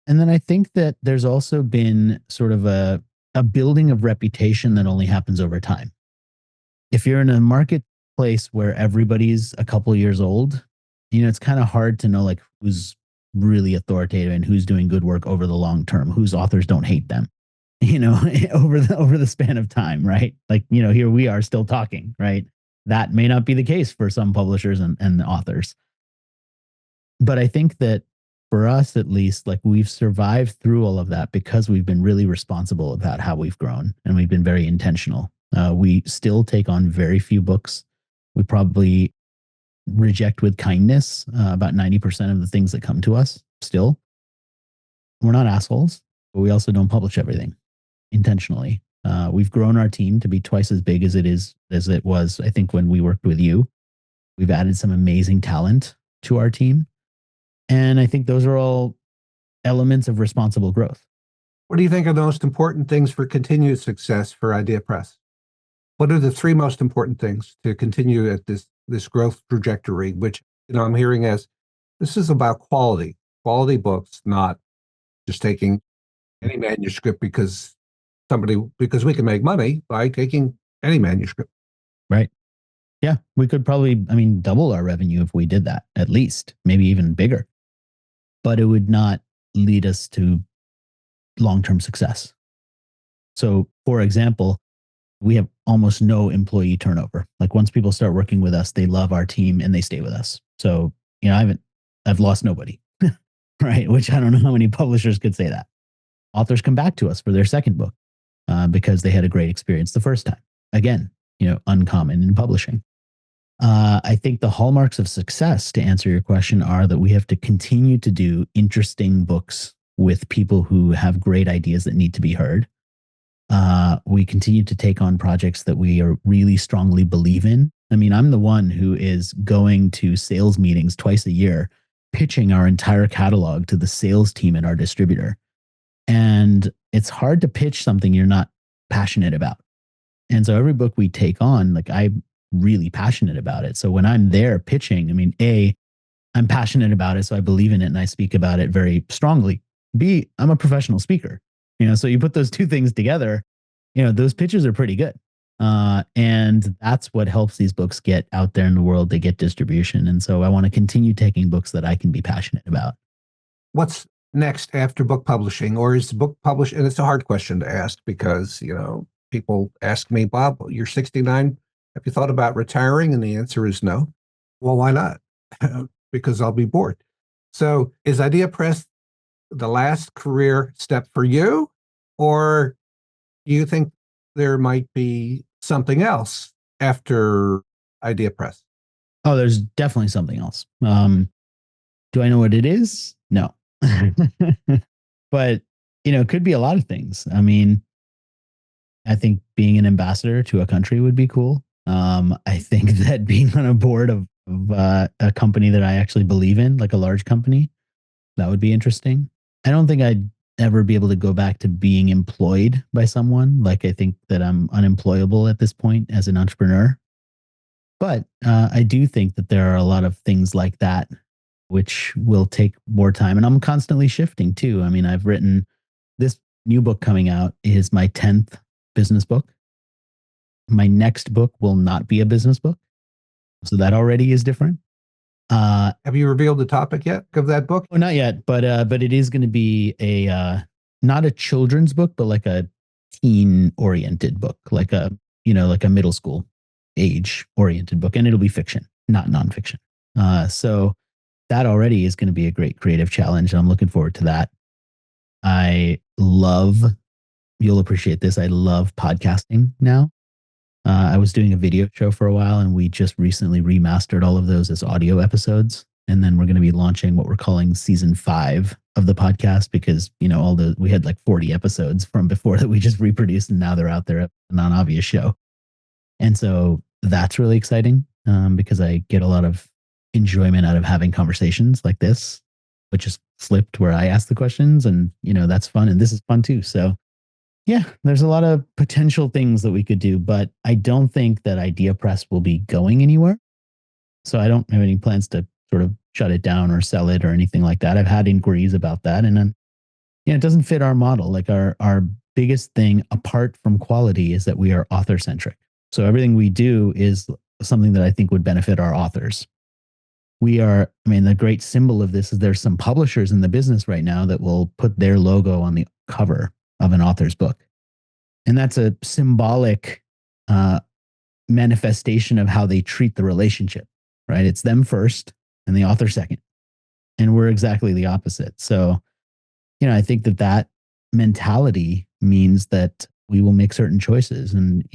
And then I think that there's also been sort of a building of reputation that only happens over time. If you're in a marketplace where everybody's a couple of years old, it's kind of hard to know like who's really authoritative and who's doing good work over the long term, whose authors don't hate them, over the span of time, right? Like, here we are still talking, right? That may not be the case for some publishers and authors. But I think that for us, at least, like we've survived through all of that because we've been really responsible about how we've grown and we've been very intentional. We still take on very few books. We probably reject with kindness about 90% of the things that come to us still. We're not assholes, but we also don't publish everything intentionally. We've grown our team to be twice as big as it was, I think, when we worked with you. We've added some amazing talent to our team. And I think those are all elements of responsible growth. What do you think are the most important things for continued success for IdeaPress? What are the three most important things to continue at this growth trajectory, which I'm hearing as this is about quality books, not just taking any manuscript because we can make money by taking any manuscript. Right. Yeah, we could probably, double our revenue if we did that, at least, maybe even bigger. But it would not lead us to long-term success. So, for example, we have almost no employee turnover. Like once people start working with us, they love our team and they stay with us. So, I've lost nobody, right? Which I don't know how many publishers could say that. Authors come back to us for their second book because they had a great experience the first time. Again, uncommon in publishing. I think the hallmarks of success, to answer your question, are that we have to continue to do interesting books with people who have great ideas that need to be heard. We continue to take on projects that we are really strongly believe in. I'm the one who is going to sales meetings twice a year, pitching our entire catalog to the sales team at our distributor. And it's hard to pitch something you're not passionate about. And so every book we take on, like I'm really passionate about it. So when I'm there pitching, I'm passionate about it, so I believe in it and I speak about it very strongly. B, I'm a professional speaker. So you put those two things together, those pitches are pretty good. And that's what helps these books get out there in the world. They get distribution. And so I want to continue taking books that I can be passionate about. What's next after book publishing? Or is the book published? And it's a hard question to ask because, people ask me, Bob, you're 69. Have you thought about retiring? And the answer is no. Well, why not? Because I'll be bored. So is IdeaPress the last career step for you? Or do you think there might be something else after IdeaPress? Oh, there's definitely something else. Do I know what it is? No. But, it could be a lot of things. I think being an ambassador to a country would be cool. I think that being on a board of a company that I actually believe in, like a large company, that would be interesting. I don't think I'd ever be able to go back to being employed by someone. Like, I think that I'm unemployable at this point as an entrepreneur. But I do think that there are a lot of things like that which will take more time. And I'm constantly shifting too. I mean, I've written this new book coming out is my 10th business book. My next book will not be a business book. So that already is different. Have you revealed the topic yet of that book? Oh, not yet, but it is going to be a not a children's book, but like a teen oriented book, like a like a middle school age oriented book, and it'll be fiction, not nonfiction. So that already is going to be a great creative challenge, and I'm looking forward to that. You'll appreciate this. I love podcasting now. I was doing a video show for a while, and we just recently remastered all of those as audio episodes. And then we're going to be launching what we're calling season 5 of the podcast, because, we had like 40 episodes from before that we just reproduced, and now they're out there, a non-obvious show. And so that's really exciting, because I get a lot of enjoyment out of having conversations like this, which is flipped, where I ask the questions, and, that's fun. And this is fun too. So yeah, there's a lot of potential things that we could do, but I don't think that IdeaPress will be going anywhere. So I don't have any plans to sort of shut it down or sell it or anything like that. I've had inquiries about that, and then, it doesn't fit our model. Like our biggest thing apart from quality is that we are author centric. So everything we do is something that I think would benefit our authors. The great symbol of this is there's some publishers in the business right now that will put their logo on the cover of an author's book. And that's a symbolic manifestation of how they treat the relationship, right? It's them first and the author second. And we're exactly the opposite. So, I think that mentality means that we will make certain choices, and,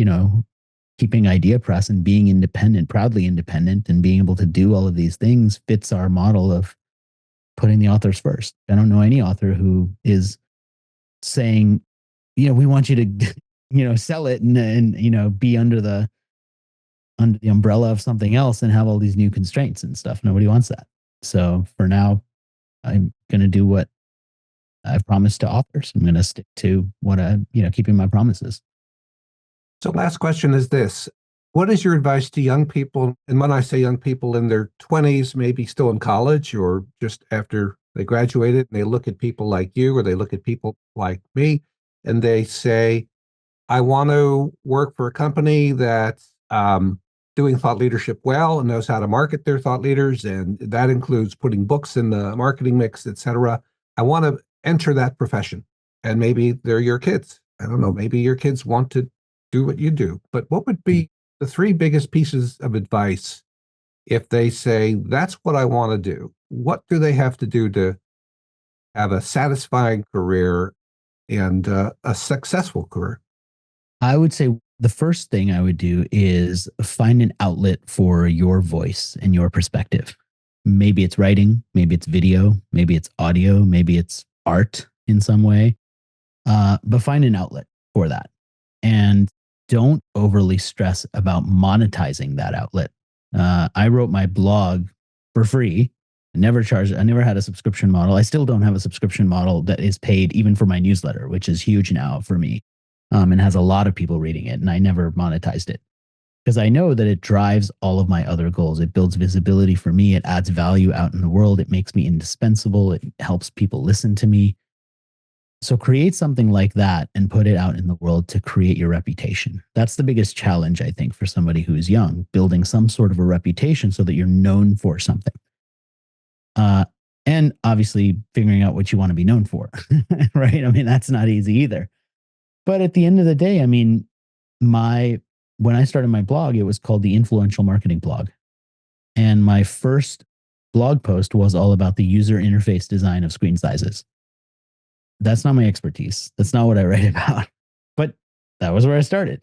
keeping IdeaPress and being independent, proudly independent, and being able to do all of these things fits our model of putting the authors first. I don't know any author who is saying, we want you to, sell it and be under the umbrella of something else and have all these new constraints and stuff. Nobody wants that. So for now, I'm going to do what I've promised to authors. I'm going to stick to what keeping my promises. So last question is this. What is your advice to young people? And when I say young people, in their 20s, maybe still in college or just after they graduated, and they look at people like you, or they look at people like me, and they say, I want to work for a company that's doing thought leadership well and knows how to market their thought leaders. And that includes putting books in the marketing mix, et cetera. I want to enter that profession. And maybe they're your kids. I don't know. Maybe your kids want to do what you do. But what would be the 3 biggest pieces of advice if they say, that's what I want to do? What do they have to do to have a satisfying career and a successful career? I would say the first thing I would do is find an outlet for your voice and your perspective. Maybe it's writing, maybe it's video, maybe it's audio, maybe it's art in some way, but find an outlet for that. And don't overly stress about monetizing that outlet. I wrote my blog for free. I never had a subscription model. I still don't have a subscription model that is paid even for my newsletter, which is huge now for me, and has a lot of people reading it. And I never monetized it because I know that it drives all of my other goals. It builds visibility for me. It adds value out in the world. It makes me indispensable. It helps people listen to me. So create something like that and put it out in the world to create your reputation. That's the biggest challenge, I think, for somebody who's young, building some sort of a reputation so that you're known for something. And obviously figuring out what you want to be known for, right? That's not easy either. But at the end of the day, when I started my blog, it was called the Influential Marketing Blog. And my first blog post was all about the user interface design of screen sizes. That's not my expertise. That's not what I write about. But that was where I started.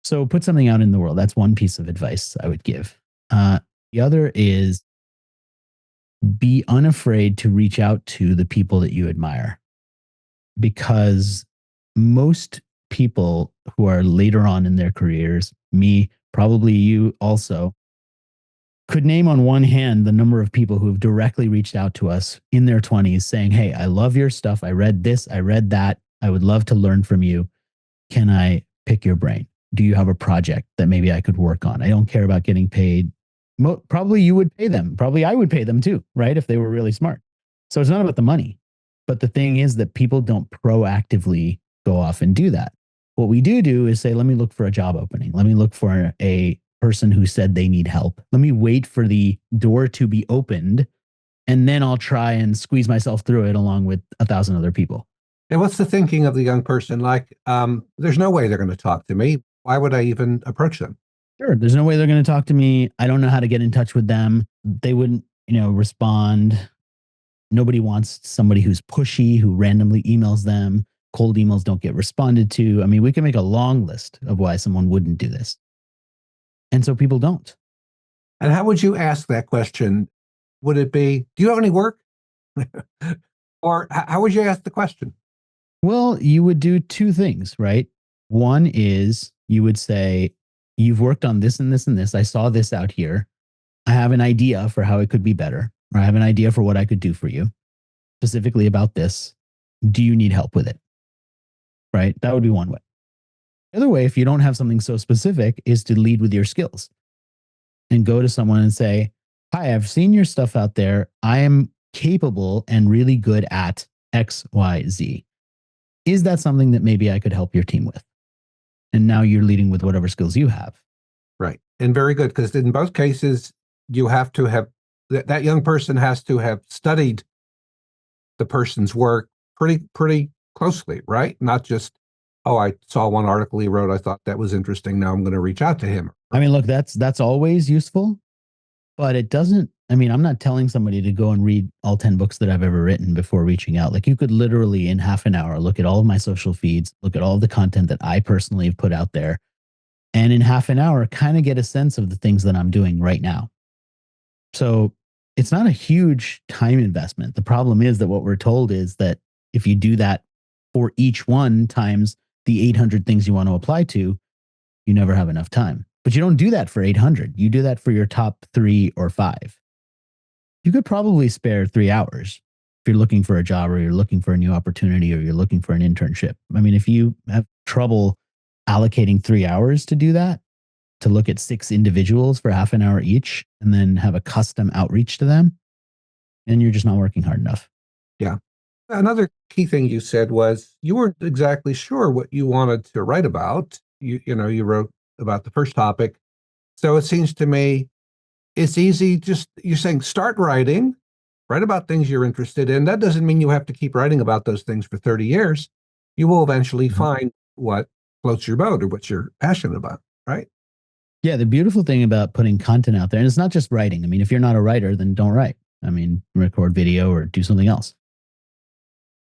So put something out in the world. That's one piece of advice I would give. The other is be unafraid to reach out to the people that you admire, because most people who are later on in their careers, me, probably you also, could name on one hand the number of people who have directly reached out to us in their 20s saying, hey, I love your stuff. I read this, I read that. I would love to learn from you. Can I pick your brain? Do you have a project that maybe I could work on? I don't care about getting paid. Probably you would pay them. Probably I would pay them too, right? If they were really smart. So it's not about the money. But the thing is that people don't proactively go off and do that. What we do is say, let me look for a job opening. Let me look for a person who said they need help. Let me wait for the door to be opened, and then I'll try and squeeze myself through it along with 1,000 other people. And what's the thinking of the young person? Like, there's no way they're going to talk to me. Why would I even approach them? Sure. There's no way they're going to talk to me. I don't know how to get in touch with them. They wouldn't, respond. Nobody wants somebody who's pushy, who randomly emails them. Cold emails don't get responded to. I mean, we can make a long list of why someone wouldn't do this. And so people don't. And how would you ask that question? Would it be, do you have any work? Or how would you ask the question? Well, you would do two things, right? One is you would say, you've worked on this and this and this. I saw this out here. I have an idea for how it could be better, or I have an idea for what I could do for you, specifically about this. Do you need help with it? Right? That would be one way. The other way, if you don't have something so specific, is to lead with your skills and go to someone and say, hi, I've seen your stuff out there. I am capable and really good at X, Y, Z. Is that something that maybe I could help your team with? And now you're leading with whatever skills you have. Right. And very good, because in both cases, you have to have, that young person has to have studied the person's work pretty closely, right? Not just, oh, I saw one article he wrote, I thought that was interesting, now I'm going to reach out to him. I mean, look, that's always useful, but it doesn't, I mean, I'm not telling somebody to go and read all 10 books that I've ever written before reaching out. Like, you could literally in half an hour look at all of my social feeds, look at all of the content that I personally have put out there, and in half an hour kind of get a sense of the things that I'm doing right now. So it's not a huge time investment. The problem is that what we're told is that if you do that for each one times the 800 things you want to apply to, you never have enough time. But you don't do that for 800. You do that for your top 3 or 5. You could probably spare 3 hours if you're looking for a job, or you're looking for a new opportunity, or you're looking for an internship. I mean, if you have trouble allocating 3 hours to do that, to look at 6 individuals for half an hour each, and then have a custom outreach to them, then you're just not working hard enough. Yeah. Another key thing you said was you weren't exactly sure what you wanted to write about. You wrote about the first topic. So it seems to me it's easy. Just, you're saying start writing, write about things you're interested in. That doesn't mean you have to keep writing about those things for 30 years. You will eventually find what floats your boat or what you're passionate about, right? Yeah, the beautiful thing about putting content out there, and it's not just writing. I mean, if you're not a writer, then don't write. I mean, record video or do something else.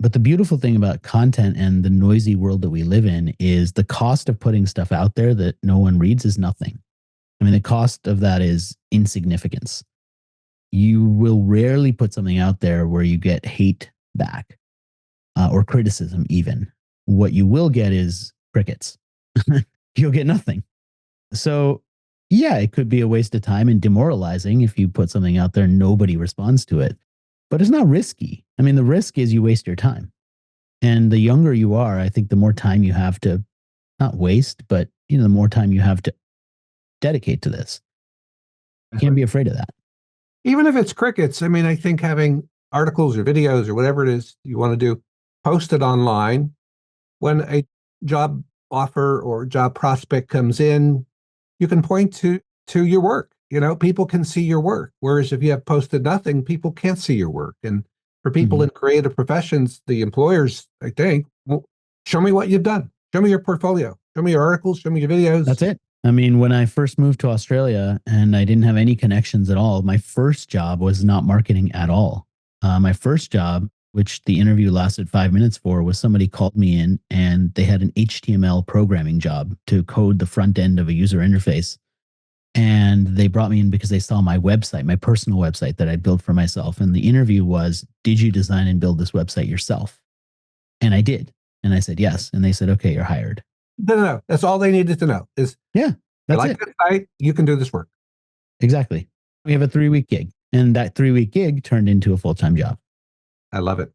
But the beautiful thing about content and the noisy world that we live in is the cost of putting stuff out there that no one reads is nothing. I mean, the cost of that is insignificance. You will rarely put something out there where you get hate back or criticism even. What you will get is crickets. You'll get nothing. So yeah, it could be a waste of time and demoralizing if you put something out there and nobody responds to it. But it's not risky. I mean, the risk is you waste your time. And the younger you are, I think the more time you have to not waste, but the more time you have to dedicate to this. You can't be afraid of that. Even if it's crickets, I mean, I think having articles or videos or whatever it is you want to do, posted online, when a job offer or job prospect comes in, you can point to your work. People can see your work. Whereas if you have posted nothing, people can't see your work. And for people in creative professions, the employers, I think, well, show me what you've done. Show me your portfolio. Show me your articles. Show me your videos. That's it. I mean, when I first moved to Australia and I didn't have any connections at all, my first job was not marketing at all. My first job, which the interview lasted 5 minutes for, was somebody called me in and they had an HTML programming job to code the front end of a user interface. And they brought me in because they saw my website, my personal website that I built for myself. And the interview was, did you design and build this website yourself? And I did. And I said, yes. And they said, okay, you're hired. No. That's all they needed to know is, yeah, that's like it. that site, you can do this work. Exactly. We have a 3-week gig, and that 3-week gig turned into a full-time job. I love it.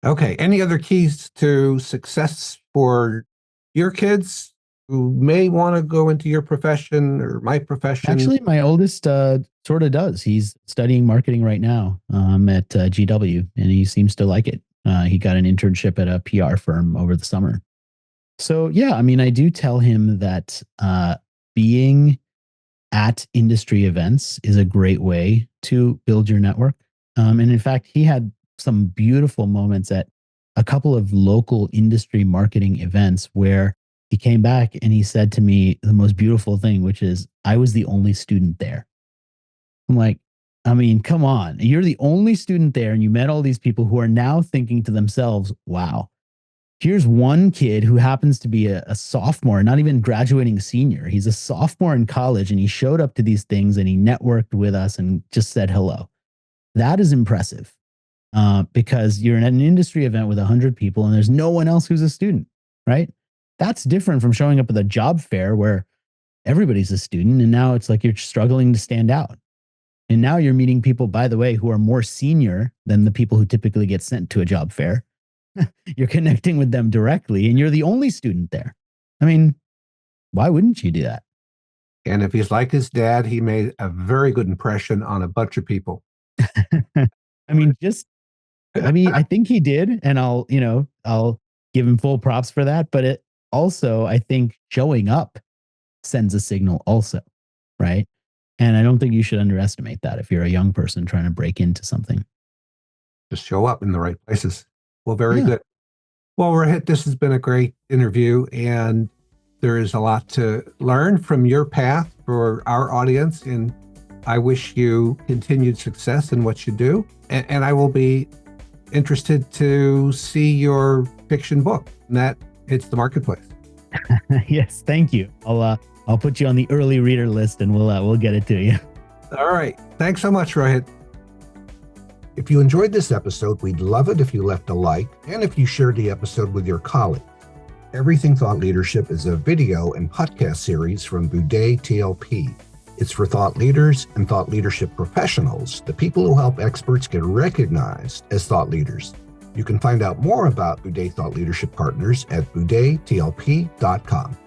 Okay. Any other keys to success for your kids who may want to go into your profession or my profession? Actually, my oldest sort of does. He's studying marketing right now at GW, and he seems to like it. He got an internship at a PR firm over the summer. So, yeah, I mean, I do tell him that being at industry events is a great way to build your network. And in fact, he had some beautiful moments at a couple of local industry marketing events where he came back and he said to me the most beautiful thing, which is, I was the only student there. I'm like, I mean, come on. You're the only student there, and you met all these people who are now thinking to themselves, wow, here's one kid who happens to be a sophomore, not even graduating senior. He's a sophomore in college, and he showed up to these things and he networked with us and just said hello. That is impressive because you're at an industry event with 100 people and there's no one else who's a student, right? That's different from showing up at a job fair where everybody's a student, and now it's like you're struggling to stand out. And now you're meeting people, by the way, who are more senior than the people who typically get sent to a job fair. You're connecting with them directly, and you're the only student there. I mean, why wouldn't you do that? And if he's like his dad, he made a very good impression on a bunch of people. I mean, I think he did, and I'll give him full props for that. But it also, I think showing up sends a signal also, right? And I don't think you should underestimate that if you're a young person trying to break into something. Just show up in the right places. Well, very good. Well, Rohit, this has been a great interview, and there is a lot to learn from your path for our audience. And I wish you continued success in what you do. And I will be interested to see your fiction book, and that hits the marketplace. Yes, thank you. I'll put you on the early reader list, and we'll get it to you. All right. Thanks so much, Rohit. If you enjoyed this episode, we'd love it if you left a like and if you shared the episode with your colleagues. Everything Thought Leadership is a video and podcast series from Buday TLP. It's for thought leaders and thought leadership professionals, the people who help experts get recognized as thought leaders. You can find out more about Buday Thought Leadership Partners at budaytlp.com.